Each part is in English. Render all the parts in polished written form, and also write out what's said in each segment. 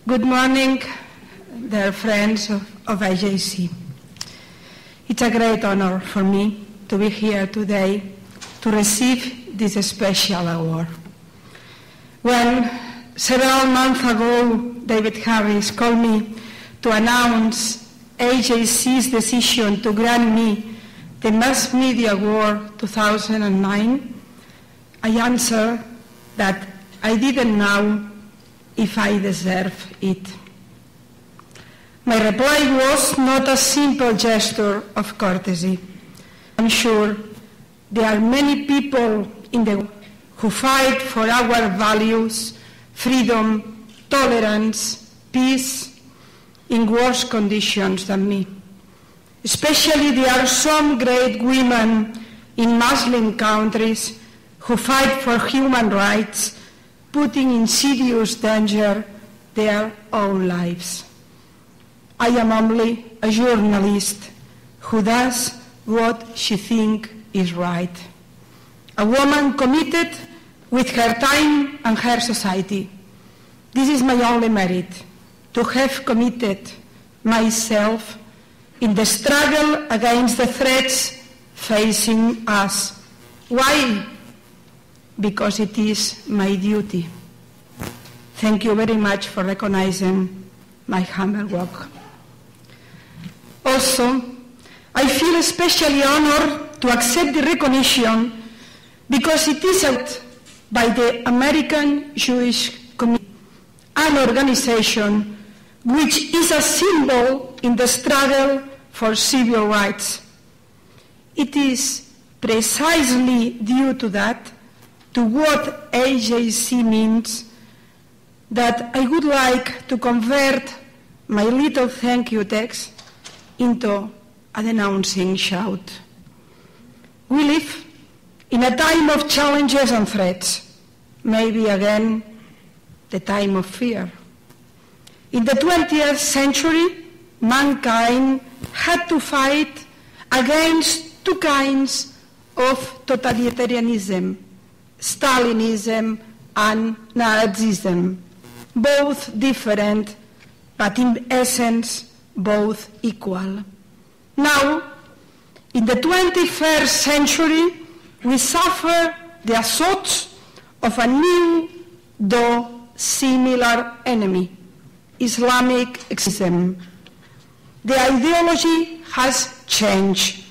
Good morning, dear friends of IJC. It's a great honor for me to be here today to receive this special award. When several months ago David Harris called me to announce IJC's decision to grant me the Mass Media Award 2009, I answered that I didn't know if I deserve it. My reply was not a simple gesture of courtesy. I'm sure there are many people in the world who fight for our values, freedom, tolerance, peace, in worse conditions than me. Especially there are some great women in Muslim countries who fight for human rights, putting in serious danger their own lives. I am only a journalist who does what she thinks is right. A woman committed with her time and her society. This is my only merit, to have committed myself in the struggle against the threats facing us. Why? Because it is my duty. Thank you very much for recognizing my humble work. Also, I feel especially honored to accept the recognition because it is out by the American Jewish Community, an organization which is a symbol in the struggle for civil rights. It is precisely due to that, to what IJC means, that I would like to convert my little thank you text into a denouncing shout. We live in a time of challenges and threats, maybe again the time of fear. In the 20th century, mankind had to fight against two kinds of totalitarianism, Stalinism and Nazism, both different, but in essence, both equal. Now, in the 21st century, we suffer the assaults of a new, though similar enemy, Islamic extremism. The ideology has changed.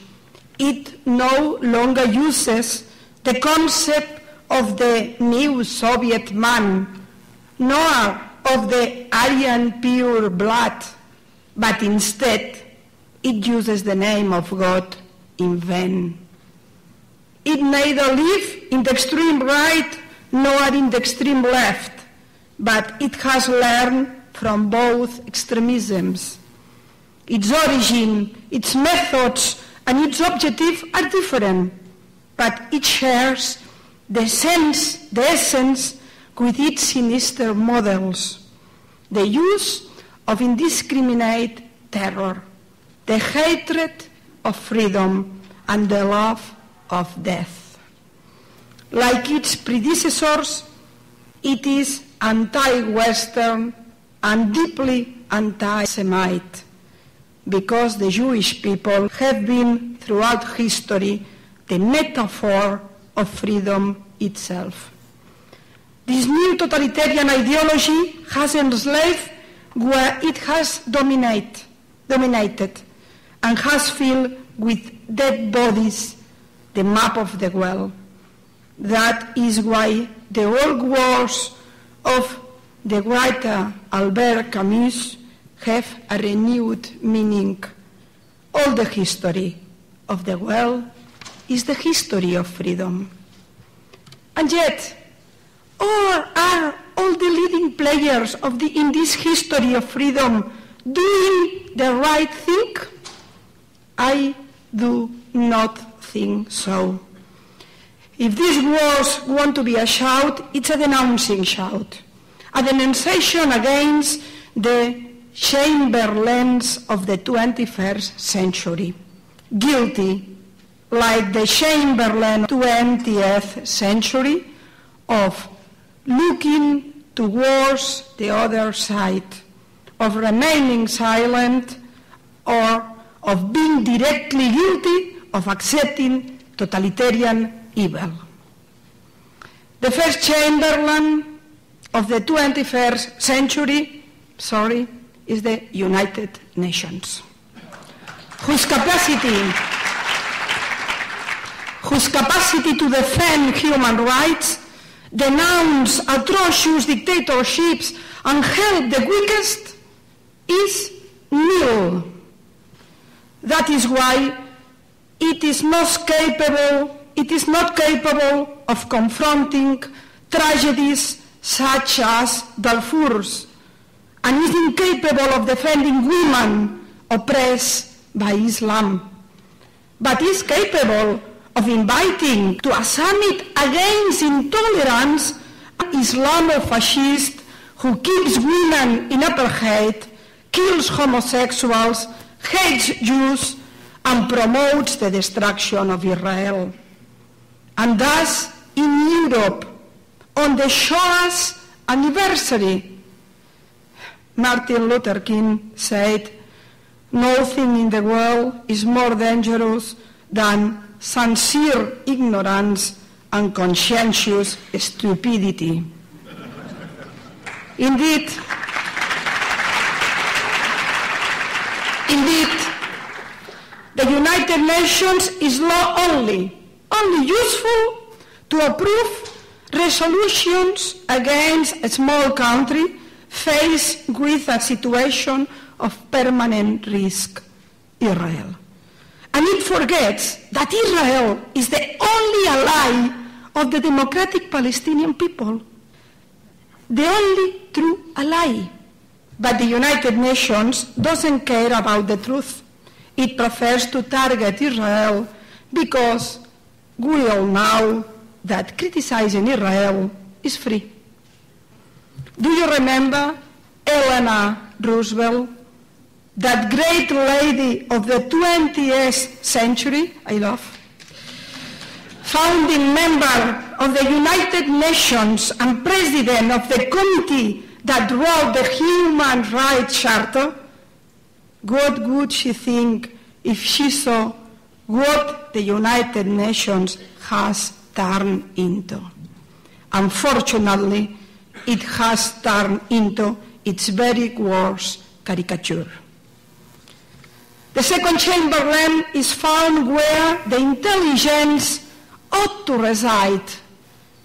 It no longer uses the concept of the new Soviet man, nor of the Aryan pure blood, but instead it uses the name of God in vain. It neither lives in the extreme right nor in the extreme left, but it has learned from both extremisms. Its origin, its methods, and its objective are different, but it shares the essence with its sinister models, the use of indiscriminate terror, the hatred of freedom, and the love of death. Like its predecessors, it is anti-Western and deeply anti-Semite, because the Jewish people have been throughout history the metaphor of freedom itself. This new totalitarian ideology has enslaved where it has dominated and has filled with dead bodies the map of the world. That is why the old wars of the writer Albert Camus have a renewed meaning. All the history of the world is the history of freedom. And yet, are all the leading players in this history of freedom doing the right thing? I do not think so. If these words want to be a shout, it's a denouncing shout, a denunciation against the Chamberlains of the 21st century, guilty, like the Chamberlain of the 20th century, of looking towards the other side, of remaining silent or of being directly guilty of accepting totalitarian evil. The first Chamberlain of the 21st century, is the United Nations, whose capacity to defend human rights, denounce atrocious dictatorships, and help the weakest is nil. That is why it is not capable of confronting tragedies such as Darfur's, and is incapable of defending women oppressed by Islam, but is capable of inviting to a summit against intolerance an Islamofascist who keeps women in apartheid, kills homosexuals, hates Jews, and promotes the destruction of Israel. And thus, in Europe, on the Shoah's anniversary, Martin Luther King said, "Nothing in the world is more dangerous than sincere ignorance and conscientious stupidity." Indeed, the United Nations is not only useful to approve resolutions against a small country faced with a situation of permanent risk, Israel. And it forgets that Israel is the only ally of the democratic Palestinian people, the only true ally. But the United Nations doesn't care about the truth. It prefers to target Israel because we all know that criticizing Israel is free. Do you remember Eleanor Roosevelt, that great lady of the 20th century, founding member of the United Nations and president of the committee that wrote the Human Rights Charter? What would she think if she saw what the United Nations has turned into? Unfortunately, it has turned into its very worst caricature. The second Chamberlain is found where the intelligence ought to reside,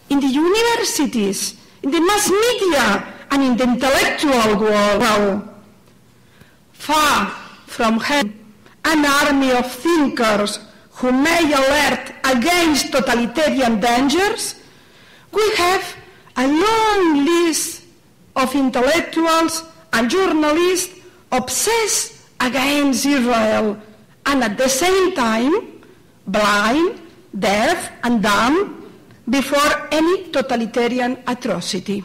in the universities, in the mass media, and in the intellectual world. Far from having an army of thinkers who may alert against totalitarian dangers, we have a long list of intellectuals and journalists obsessed against Israel, and at the same time blind, deaf, and dumb before any totalitarian atrocity.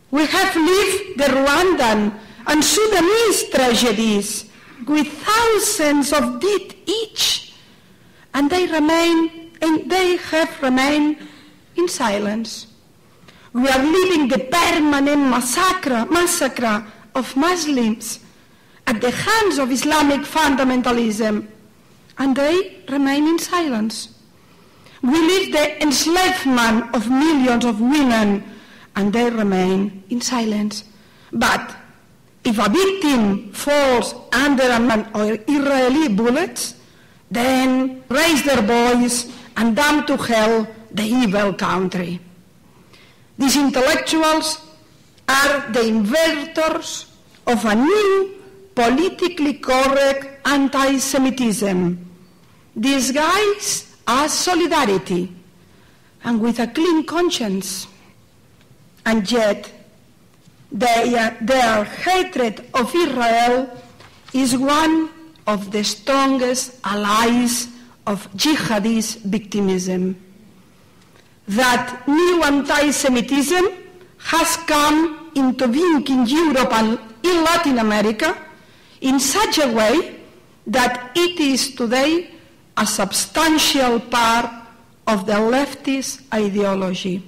We have lived the Rwandan and Sudanese tragedies with thousands of dead each, and they have remained in silence. We are living the permanent massacre of Muslims at the hands of Islamic fundamentalism, and they remain in silence. We live the enslavement of millions of women, and they remain in silence. But if a victim falls under Israeli bullets, then raise their voice and damn to hell the evil country. These intellectuals are the inventors of a new politically correct anti-Semitism, disguised as solidarity and with a clean conscience. And yet, their hatred of Israel is one of the strongest allies of jihadist victimism. That new anti-Semitism has come into being in Europe and in Latin America in such a way that it is today a substantial part of the leftist ideology.